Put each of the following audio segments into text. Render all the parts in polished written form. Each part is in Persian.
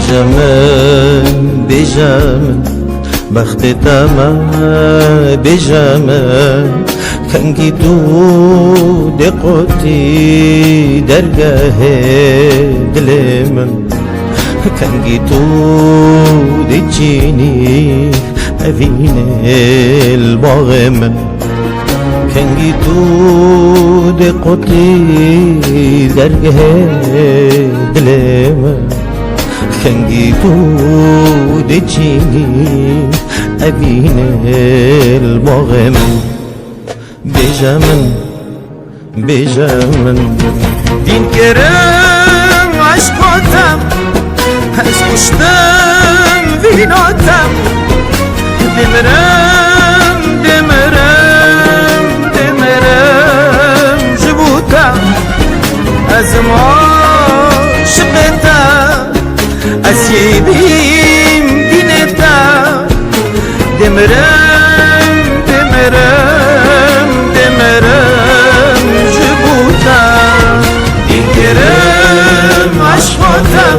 بجمن بخت تمام بجمن کنگی تو دقوتی درگاه دل من کنگی تو دچینی اوین الباغ من کنگی تو دقوتی درگاه دل من کنگی تو دچینی اوین الباغ من بجمن دین کرم عشقاتم از کشتم ویناتم دمرم جبوتم از ما شقتم از یبیم دینتم دمرم جبوتم دین کرم عشقاتم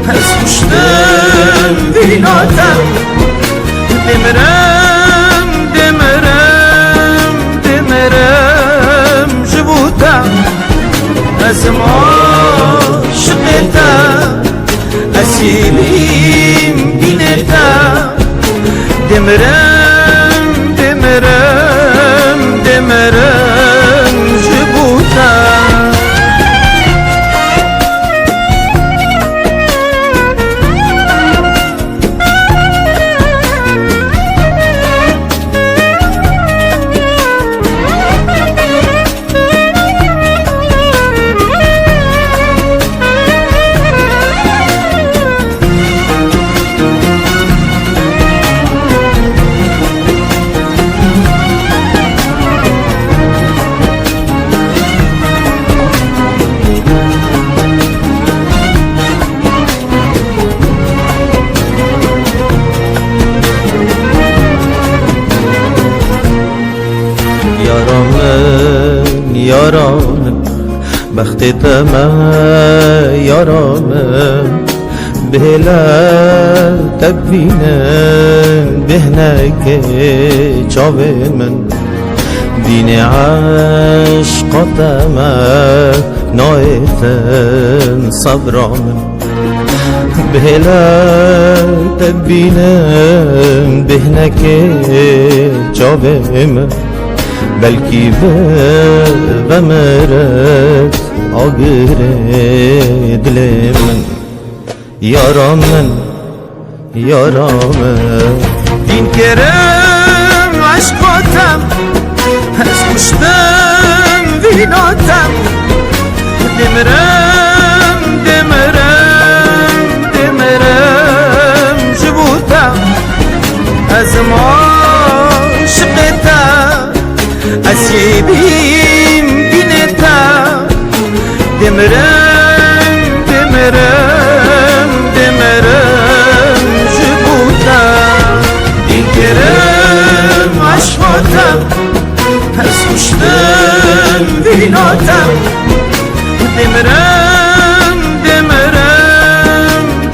از کشتم ویناتم دمرم جبوتم از ما شقتم اسیبیم دینتم دمرم جبوتم یارم بخت تمام یارم بهلا تبینن بهنک چاوه من دین عشقاتم نایتن صبرام بهلا تبینن بهنک چاوه من بلکی و مرد آگر دل من یارم دین کرم عشقاتم از کشتم ویناتم دمرم جبوتم از ما شقتم اسیبیم دینتم دمرم جبوتم دین کرم عشقاتم از کشتم ویناتم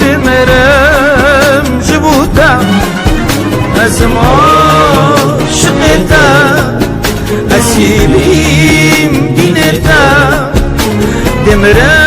دمرم جبوتم از ما شقتم اسیبیم دینتم دمرم